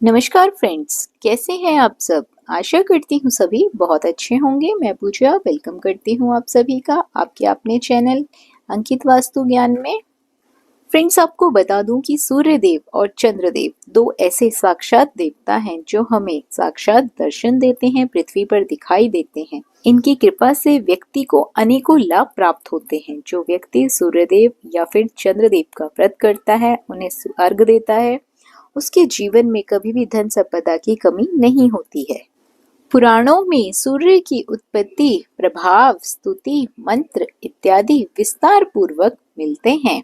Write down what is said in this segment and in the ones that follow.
नमस्कार फ्रेंड्स, कैसे हैं आप सब। आशा करती हूँ सभी बहुत अच्छे होंगे। मैं पूजा वेलकम करती हूँ आप सभी का आपके अपने चैनल अंकित वास्तु ज्ञान में। फ्रेंड्स, आपको बता दूं कि सूर्य देव और चंद्रदेव दो ऐसे साक्षात देवता हैं जो हमें साक्षात दर्शन देते हैं, पृथ्वी पर दिखाई देते हैं। इनकी कृपा से व्यक्ति को अनेकों लाभ प्राप्त होते हैं। जो व्यक्ति सूर्यदेव या फिर चंद्रदेव का व्रत करता है, उन्हें अर्घ देता है, उसके जीवन में कभी भी धन संपदा की कमी नहीं होती है। पुराणों में सूर्य की उत्पत्ति, प्रभाव, स्तुति, मंत्र इत्यादि विस्तार पूर्वक मिलते हैं।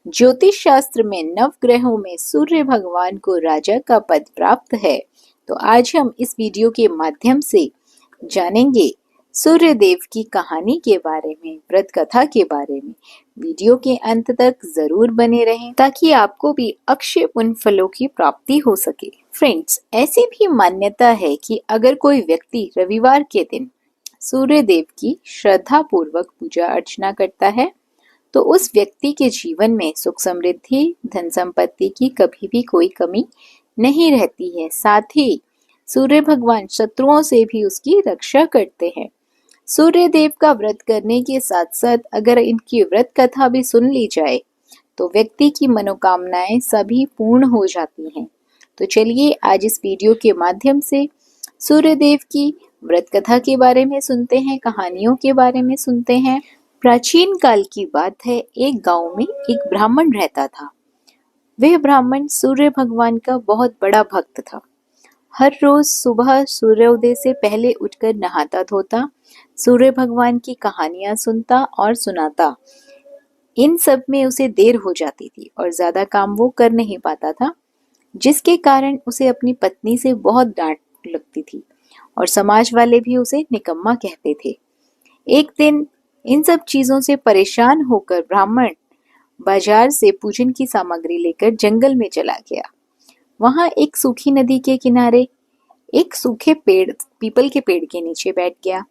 ज्योतिष शास्त्र में नवग्रहों में सूर्य भगवान को राजा का पद प्राप्त है। तो आज हम इस वीडियो के माध्यम से जानेंगे सूर्य देव की कहानी के बारे में, व्रत कथा के बारे में। वीडियो के अंत तक जरूर बने रहें ताकि आपको भी अक्षय पुण्य फलों की प्राप्ति हो सके। फ्रेंड्स, ऐसी भी मान्यता है कि अगर कोई व्यक्ति रविवार के दिन सूर्य देव की श्रद्धा पूर्वक पूजा अर्चना करता है तो उस व्यक्ति के जीवन में सुख समृद्धि, धन संपत्ति की कभी भी कोई कमी नहीं रहती है। साथ ही सूर्य भगवान शत्रुओं से भी उसकी रक्षा करते हैं। सूर्य देव का व्रत करने के साथ साथ अगर इनकी व्रत कथा भी सुन ली जाए तो व्यक्ति की मनोकामनाएं सभी पूर्ण हो जाती हैं। तो चलिए आज इस वीडियो के माध्यम से सूर्य देव की व्रत कथा के बारे में सुनते हैं, कहानियों के बारे में सुनते हैं। प्राचीन काल की बात है, एक गांव में एक ब्राह्मण रहता था। वह ब्राह्मण सूर्य भगवान का बहुत बड़ा भक्त था। हर रोज सुबह सूर्योदय से पहले उठकर नहाता धोता, सूर्य भगवान की कहानियां सुनता और सुनाता। इन सब में उसे देर हो जाती थी और ज्यादा काम वो कर नहीं पाता था, जिसके कारण उसे अपनी पत्नी से बहुत डांट लगती थी और समाज वाले भी उसे निकम्मा कहते थे। एक दिन इन सब चीजों से परेशान होकर ब्राह्मण बाजार से पूजन की सामग्री लेकर जंगल में चला गया। वहां एक सूखी नदी के किनारे एक सूखे पेड़, पीपल के पेड़ के नीचे बैठ गया।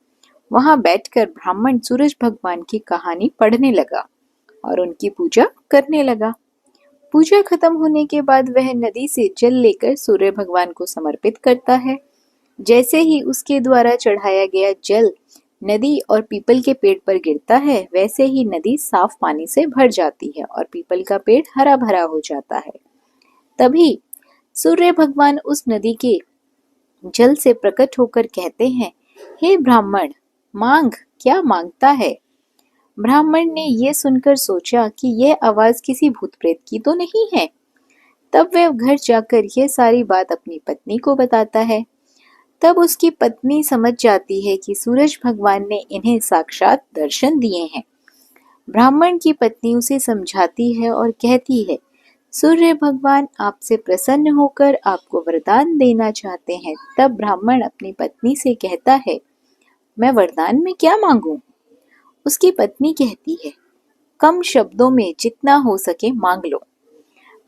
वहां बैठकर ब्राह्मण सूरज भगवान की कहानी पढ़ने लगा और उनकी पूजा करने लगा। पूजा खत्म होने के बाद वह नदी से जल लेकर सूर्य भगवान को समर्पित करता है। जैसे ही उसके द्वारा चढ़ाया गया जल नदी और पीपल के पेड़ पर गिरता है, वैसे ही नदी साफ पानी से भर जाती है और पीपल का पेड़ हरा भरा हो जाता है। तभी सूर्य भगवान उस नदी के जल से प्रकट होकर कहते हैं, हे ब्राह्मण, मांग, क्या मांगता है। ब्राह्मण ने यह सुनकर सोचा कि यह आवाज किसी भूत प्रेत की तो नहीं है। तब वह घर जाकर यह सारी बात अपनी पत्नी को बताता है। तब उसकी पत्नी समझ जाती है कि सूरज भगवान ने इन्हें साक्षात दर्शन दिए हैं। ब्राह्मण की पत्नी उसे समझाती है और कहती है, सूर्य भगवान आपसे प्रसन्न होकर आपको वरदान देना चाहते हैं। तब ब्राह्मण अपनी पत्नी से कहता है, मैं वरदान में क्या मांगूं? उसकी पत्नी कहती है, कम शब्दों में जितना हो सके मांग लो।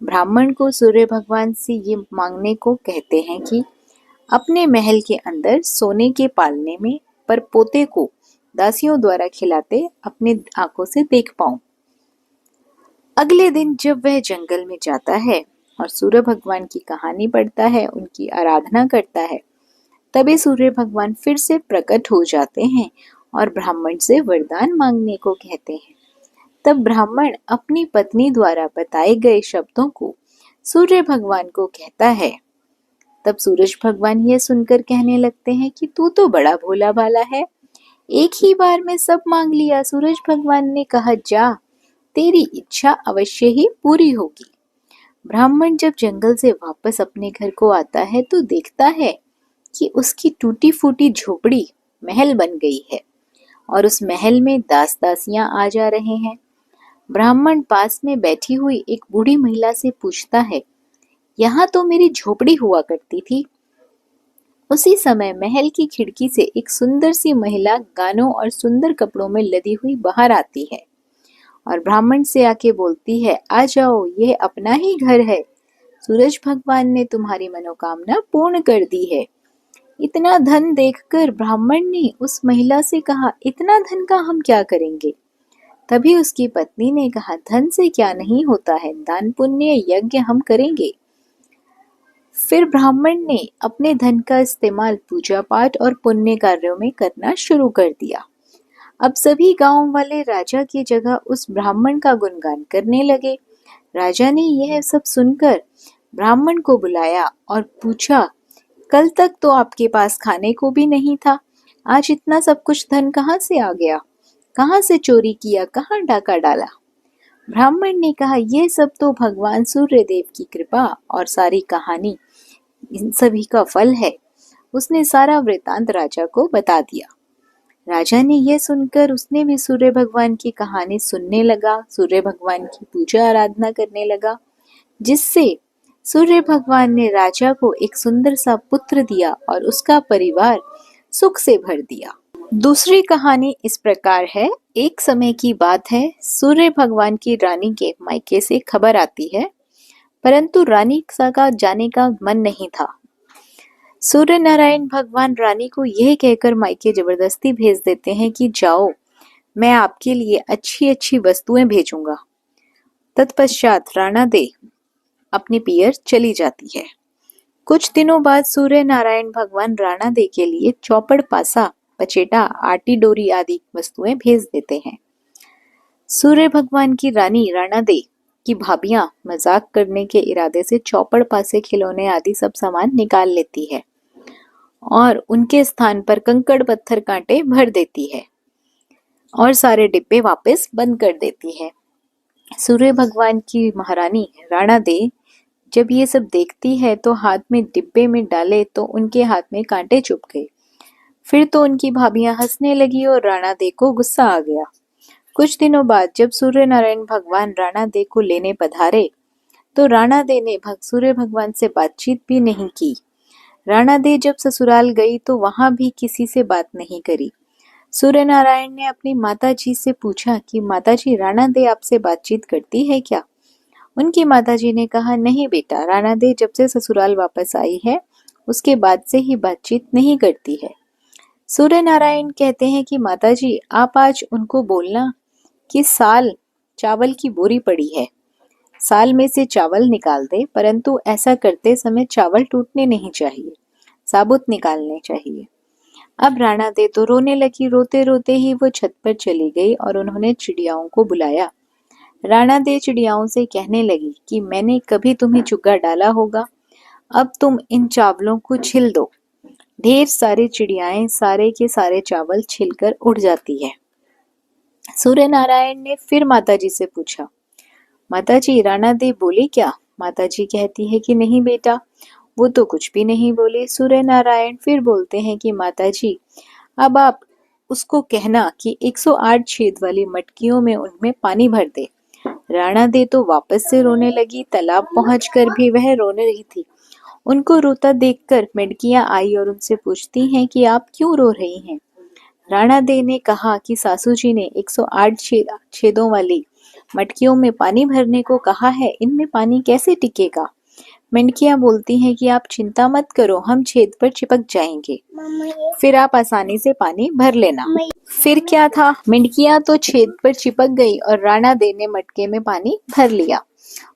ब्राह्मण को सूर्य भगवान से ये मांगने को कहते हैं कि अपने महल के अंदर सोने के पालने में पर पोते को दासियों द्वारा खिलाते अपने आंखों से देख पाऊं। अगले दिन जब वह जंगल में जाता है और सूर्य भगवान की कहानी पढ़ता है, उनकी आराधना करता है, तभी सूर्य भगवान फिर से प्रकट हो जाते हैं और ब्राह्मण से वरदान मांगने को कहते हैं। तब ब्राह्मण अपनी पत्नी द्वारा बताए गए शब्दों को सूर्य भगवान को कहता है। तब सूरज भगवान यह सुनकर कहने लगते हैं कि तू तो बड़ा भोला भाला है, एक ही बार में सब मांग लिया। सूरज भगवान ने कहा, जा, तेरी इच्छा अवश्य ही पूरी होगी। ब्राह्मण जब जंगल से वापस अपने घर को आता है तो देखता है कि उसकी टूटी फूटी झोपड़ी महल बन गई है और उस महल में दास दासियां आ जा रहे हैं। ब्राह्मण पास में बैठी हुई एक बूढ़ी महिला से पूछता है, यहाँ तो मेरी झोपड़ी हुआ करती थी। उसी समय महल की खिड़की से एक सुंदर सी महिला गानों और सुंदर कपड़ों में लदी हुई बाहर आती है और ब्राह्मण से आके बोलती है, आ जाओ, यह अपना ही घर है। सूरज भगवान ने तुम्हारी मनोकामना पूर्ण कर दी है। इतना धन देखकर ब्राह्मण ने उस महिला से कहा, इतना धन का हम क्या करेंगे। तभी उसकी पत्नी ने कहा, धन से क्या नहीं होता है, दान पुण्य यज्ञ हम करेंगे। फिर ब्राह्मण ने अपने धन का इस्तेमाल पूजा पाठ और पुण्य कार्यों में करना शुरू कर दिया। अब सभी गांव वाले राजा की जगह उस ब्राह्मण का गुणगान करने लगे। राजा ने यह सब सुनकर ब्राह्मण को बुलाया और पूछा, कल तक तो आपके पास खाने को भी नहीं था, आज इतना सब कुछ धन कहाँ से आ गया? कहाँ से चोरी किया, कहाँ डाका डाला? ब्राह्मण ने कहा, यह सब तो भगवान सूर्य देव की कृपा और सारी कहानी इन सभी का फल है। उसने सारा वृतांत राजा को बता दिया। राजा ने यह सुनकर उसने भी सूर्य भगवान की कहानी सुनने लगा, सूर्य भगवान की पूजा आराधना करने लगा, जिससे सूर्य भगवान ने राजा को एक सुंदर सा पुत्र दिया और उसका परिवार सुख से भर दिया। दूसरी कहानी इस प्रकार है। एक समय की बात है, सूर्य भगवान की रानी के मायके से खबर आती है, परंतु रानी का जाने का मन नहीं था। सूर्य नारायण भगवान रानी को यह कहकर मायके जबरदस्ती भेज देते हैं कि जाओ, मैं आपके लिए अच्छी अच्छी वस्तुएं भेजूंगा। तत्पश्चात राणा दे अपनी पियर चली जाती है। कुछ दिनों बाद सूर्य नारायण भगवान राणा दे के लिए चौपड़, पासा, पचेटा, आटी डोरी आदि वस्तुएं भेज देते हैं। सूर्य भगवान की रानी राणा दे की भाभियां मजाक करने के इरादे से चौपड़, पासे, खिलौने आदि सब सामान निकाल लेती है और उनके स्थान पर कंकड़, पत्थर, कांटे भर देती है और सारे डिब्बे वापस बंद कर देती है। सूर्य भगवान की महारानी राणा दे जब ये सब देखती है तो हाथ में डिब्बे में डाले तो उनके हाथ में कांटे चुभ गए। फिर तो उनकी भाभियां हंसने लगी और राणा दे को गुस्सा आ गया। कुछ दिनों बाद जब सूर्य नारायण भगवान राणा दे को लेने पधारे तो राणा दे ने सूर्य भगवान से बातचीत भी नहीं की। राणा दे जब ससुराल गई तो वहां भी किसी से बात नहीं करी। सूर्य नारायण ने अपनी माता जी से पूछा कि माता जी, राणा दे आपसे बातचीत करती है क्या? उनकी माता जी ने कहा, नहीं बेटा, राणा दे जब से ससुराल वापस आई है उसके बाद से ही बातचीत नहीं करती है। सूर्य नारायण कहते हैं कि माता जी, आप आज उनको बोलना कि साल चावल की बोरी पड़ी है, साल में से चावल निकाल दे, परंतु ऐसा करते समय चावल टूटने नहीं चाहिए, साबुत निकालने चाहिए। अब राणा दे तो रोने लगी। रोते रोते ही वो छत पर चली गई और उन्होंने चिड़ियाओं को बुलाया। राणा दे चिड़ियाओं से कहने लगी कि मैंने कभी तुम्हें चुग्गा डाला होगा, अब तुम इन चावलों को छिल दो। ढेर सारी चिड़ियाएं सारे के सारे चावल छिलकर उड़ जाती है। सूर्य नारायण ने फिर माताजी से पूछा, माताजी, राणा दे बोली क्या? माताजी कहती है कि नहीं बेटा, वो तो कुछ भी नहीं बोले। सूर्य नारायण फिर बोलते हैं कि माताजी, अब आप उसको कहना कि 108 छेद वाली मटकियों में उनमें पानी भर दे। राणा दे तो वापस से रोने लगी। तालाब पहुंचकर भी वह रोने रही थी। उनको रोता देखकर मेंढकियां आई और उनसे पूछती हैं कि आप क्यों रो रही हैं? राणा दे ने कहा कि सासू जी ने 108 छेदों वाली मटकियों में पानी भरने को कहा है, इनमें पानी कैसे टिकेगा? मेंढकियां बोलती हैं कि आप चिंता मत करो, हम छेद पर चिपक जाएंगे, फिर आप आसानी से पानी भर लेना। फिर क्या था, मेंढकियां तो छेद पर चिपक गई और राणा दे ने मटके में पानी भर लिया।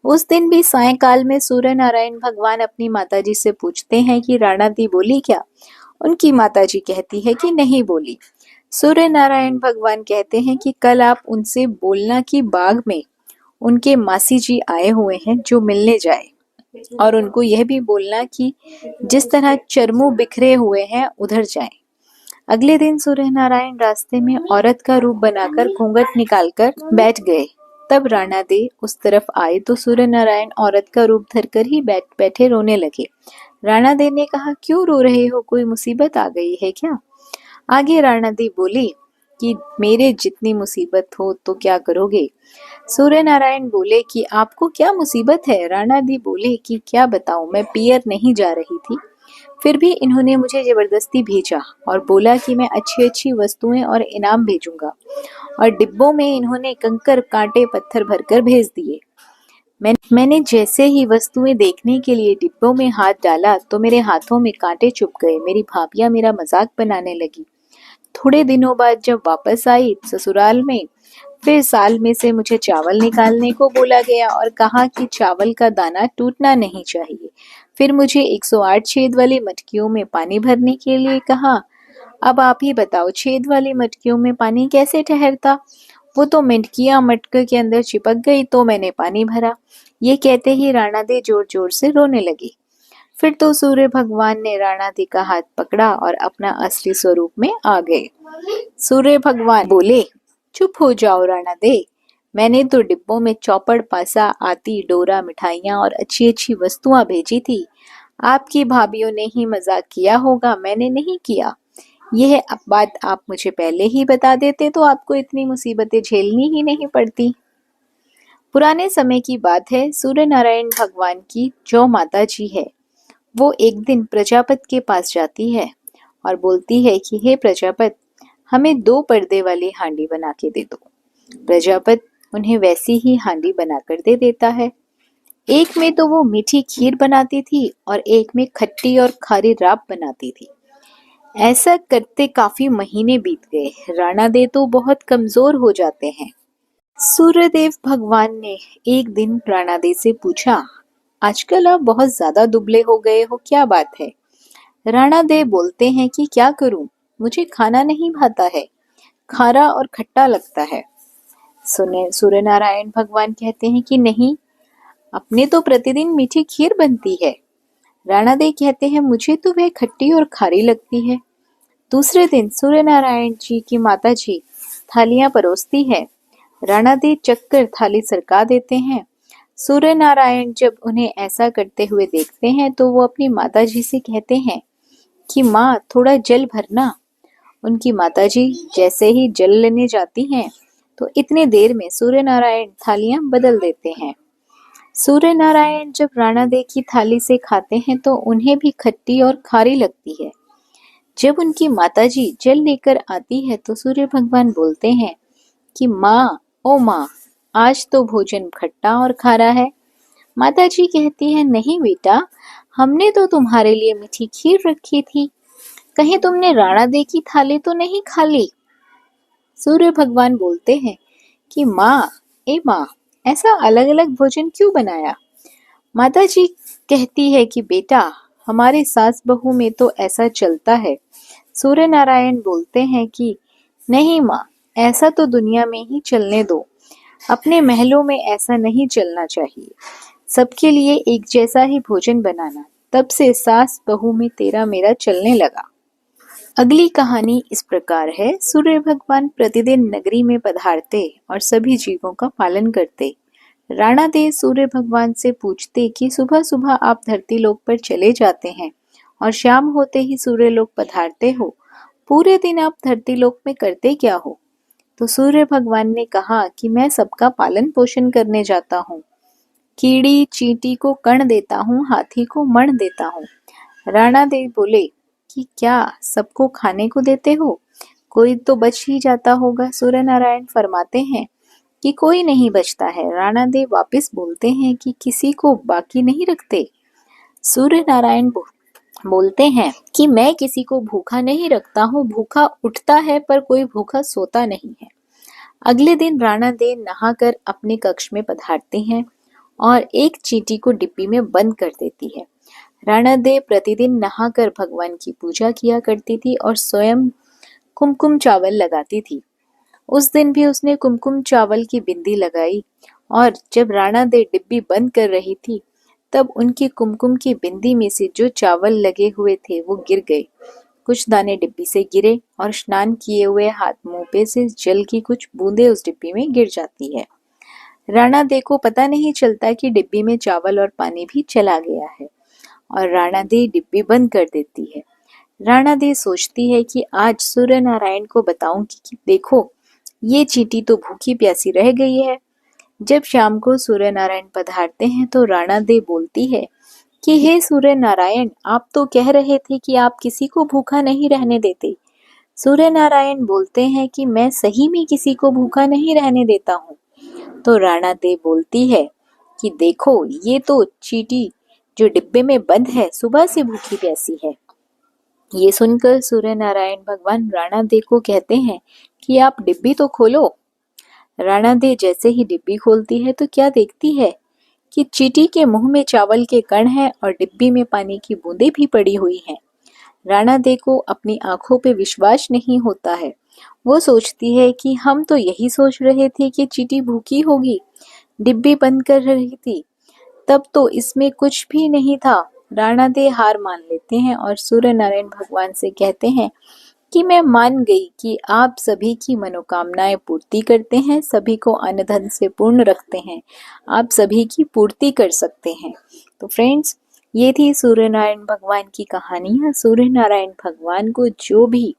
उस दिन भी सायंकाल में सूर्य नारायण भगवान अपनी माताजी से पूछते हैं कि राणा दी बोली क्या? उनकी माताजी कहती है कि नहीं बोली। सूर्य नारायण भगवान कहते हैं कि कल आप उनसे बोलना कि बाग में उनके मासी जी आए हुए हैं जो मिलने जाए, और उनको यह भी बोलना कि जिस तरह चरमू बिखरे हुए हैं उधर जाएं। अगले दिन सूर्य नारायण रास्ते में औरत का रूप बनाकर घूंघट निकालकर बैठ गए। तब राणा दे उस तरफ आए तो सूर्य नारायण औरत का रूप धरकर ही बैठे रोने लगे। राणा दे ने कहा, क्यों रो रहे हो, कोई मुसीबत आ गई है क्या? आगे राणा दी बोली कि मेरे जितनी मुसीबत हो तो क्या करोगे? सूर्य नारायण बोले कि आपको क्या मुसीबत है? राणा दी बोले कि क्या बताऊं, मैं पियर नहीं जा रही थी, फिर भी इन्होंने मुझे जबरदस्ती भेजा और बोला कि मैं अच्छी अच्छी वस्तुएं और इनाम भेजूंगा, और डिब्बों में इन्होंने कंकर, कांटे, पत्थर भरकर भेज दिए। मैंने जैसे ही वस्तुएं देखने के लिए डिब्बों में हाथ डाला तो मेरे हाथों में कांटे चुभ गए। मेरी भाभियां मेरा मजाक बनाने लगी। थोड़े दिनों बाद जब वापस आई ससुराल में, फिर साल में से मुझे चावल निकालने को बोला गया और कहा कि चावल का दाना टूटना नहीं चाहिए। फिर मुझे 108 छेद वाली मटकियों में पानी भरने के लिए कहा। अब आप ही बताओ, छेद वाली मटकियों में पानी कैसे ठहरता? वो तो मटकियां मटके के अंदर चिपक गई तो मैंने पानी भरा। ये कहते ही राणा दे जोर जोर से रोने लगी। फिर तो सूर्य भगवान ने राणा दे का हाथ पकड़ा और अपना असली स्वरूप में आ गए। सूर्य भगवान बोले, चुप हो जाओ राणा दे। मैंने तो डिब्बों में चौपड़, पासा, आती, डोरा, मिठाइयाँ और अच्छी अच्छी वस्तुएं भेजी थी। आपकी भाभीियों ने ही मजाक किया होगा, मैंने नहीं किया। यह बात आप मुझे पहले ही बता देते तो आपको इतनी मुसीबतें झेलनी ही नहीं पड़ती। पुराने समय की बात है, सूर्य नारायण भगवान की जो माता जी है, वो एक दिन प्रजापति के पास जाती है और बोलती है कि हे प्रजापति, हमें 2 पर्दे वाली हांडी बना के दे दो। प्रजापति उन्हें वैसी ही हांडी बनाकर दे देता है। एक में तो वो मीठी खीर बनाती थी और एक में खट्टी और खारी राब बनाती थी। ऐसा करते काफी महीने बीत गए। राणा दे तो बहुत कमजोर हो जाते हैं। सूर्यदेव भगवान ने एक दिन राणा दे से पूछा, आजकल आप बहुत ज्यादा दुबले हो गए हो, क्या बात है? राणा दे बोलते हैं कि क्या करूं, मुझे खाना नहीं भाता है, खारा और खट्टा लगता है। सूर्य नारायण भगवान कहते हैं कि नहीं, अपने तो प्रतिदिन मीठी खीर बनती है। राणा दे कहते हैं मुझे तो वह खट्टी और खारी लगती है। दूसरे दिन सूर्य नारायण जी की माता जी थालियां परोसती है। राणा दे चक्कर थाली सरका देते हैं। सूर्य नारायण जब उन्हें ऐसा करते हुए देखते हैं तो वो अपनी माता जी से कहते हैं कि माँ, थोड़ा जल भरना। उनकी माताजी जैसे ही जल लेने जाती हैं तो इतने देर में सूर्य नारायण थालियां बदल देते हैं। सूर्य नारायण जब राणा दे की थाली से खाते हैं तो उन्हें भी खट्टी और खारी लगती है। जब उनकी माताजी जल लेकर आती है तो सूर्य भगवान बोलते हैं कि माँ, ओ माँ, आज तो भोजन खट्टा और खारा है। माताजी कहती है, नहीं बेटा, हमने तो तुम्हारे लिए मीठी खीर रखी थी, कहीं तुमने राणा दे की थाली तो नहीं खा ली? सूर्य भगवान बोलते हैं कि माँ, ए माँ, ऐसा अलग अलग भोजन क्यों बनाया? माता जी कहती है कि बेटा, हमारे सास बहू में तो ऐसा चलता है। सूर्य नारायण बोलते हैं कि नहीं माँ, ऐसा तो दुनिया में ही चलने दो, अपने महलों में ऐसा नहीं चलना चाहिए। सबके लिए एक जैसा ही भोजन बनाना। तब से सास बहू में तेरा मेरा चलने लगा। अगली कहानी इस प्रकार है। सूर्य भगवान प्रतिदिन नगरी में पधारते और सभी जीवों का पालन करते। राणा दे सूर्य भगवान से पूछते कि सुबह सुबह आप धरती लोक पर चले जाते हैं और शाम होते ही सूर्य लोक पधारते हो, पूरे दिन आप धरती लोक में करते क्या हो? तो सूर्य भगवान ने कहा कि मैं सबका पालन पोषण करने जाता हूँ। कीड़ी चींटी को कण देता हूँ, हाथी को मण देता हूँ। राणा दे बोले कि क्या सबको खाने को देते हो? कोई तो बच ही जाता होगा। सूर्य नारायण फरमाते हैं कि कोई नहीं बचता है। राणा दे वापस बोलते हैं कि किसी को बाकी नहीं रखते। सूर्य नारायण बोलते हैं कि मैं किसी को भूखा नहीं रखता हूँ, भूखा उठता है पर कोई भूखा सोता नहीं है। अगले दिन राणा दे नहाकर अपने कक्ष में पधारते हैं और एक चींटी को डिब्बी में बंद कर देती है। राणा दे प्रतिदिन नहाकर भगवान की पूजा किया करती थी और स्वयं कुमकुम चावल लगाती थी। उस दिन भी उसने कुमकुम चावल की बिंदी लगाई और जब राणा दे डिब्बी बंद कर रही थी तब उनकी कुमकुम की बिंदी में से जो चावल लगे हुए थे वो गिर गए। कुछ दाने डिब्बी से गिरे और स्नान किए हुए हाथ मुंह पे से जल की कुछ बूंदें उस डिब्बी में गिर जाती है। राणा दे को पता नहीं चलता कि डिब्बी में चावल और पानी भी चला गया है और राणा दे डिब्बी बंद कर देती है। राणा दे सोचती है कि आज सूर्य नारायण को बताऊंगी कि देखो, ये चींटी तो भूखी प्यासी रह गई है। जब शाम को सूर्य नारायण पधारते हैं तो राणा दे बोलती है कि हे सूर्य नारायण, आप तो कह रहे थे कि आप किसी को भूखा नहीं रहने देते। सूर्य नारायण बोलते हैं कि मैं सही में किसी को भूखा नहीं रहने देता हूँ। तो राणा दे बोलती है कि देखो, ये तो चींटी जो डिब्बे में बंद है सुबह से भूखी प्यासी है। ये सुनकर सूर्य नारायण भगवान राणा दे को कहते हैं कि आप डिब्बी तो खोलो। राणा दे जैसे ही डिब्बी खोलती है तो क्या देखती है कि चींटी के मुंह में चावल के कण हैं और डिब्बी में पानी की बूंदें भी पड़ी हुई हैं। राणा दे को अपनी आंखों पे विश्वास नहीं होता है। वो सोचती है कि हम तो यही सोच रहे थे कि चींटी भूखी होगी, डिब्बी बंद कर रही थी, तब तो इसमें कुछ भी नहीं था। राणा दे हार मान लेते हैं और सूर्य नारायण भगवान से कहते हैं कि मैं मान गई कि आप सभी की मनोकामनाएं पूर्ति करते हैं, सभी को अन्न धन से पूर्ण रखते हैं, आप सभी की पूर्ति कर सकते हैं। तो फ्रेंड्स, ये थी सूर्य नारायण भगवान की कहानियां। सूर्य नारायण भगवान को जो भी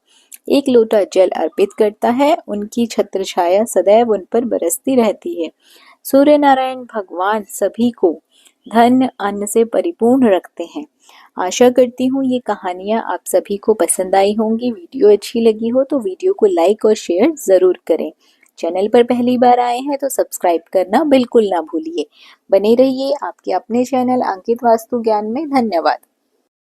एक लोटा जल अर्पित करता है, उनकी छत्र छाया सदैव उन पर बरसती रहती है। सूर्य नारायण भगवान सभी को धन अन्न से परिपूर्ण रखते हैं। आशा करती हूँ ये कहानियाँ आप सभी को पसंद आई होंगी। वीडियो अच्छी लगी हो तो वीडियो को लाइक और शेयर ज़रूर करें। चैनल पर पहली बार आए हैं तो सब्सक्राइब करना बिल्कुल ना भूलिए। बने रहिए आपके अपने चैनल अंकित वास्तु ज्ञान में। धन्यवाद।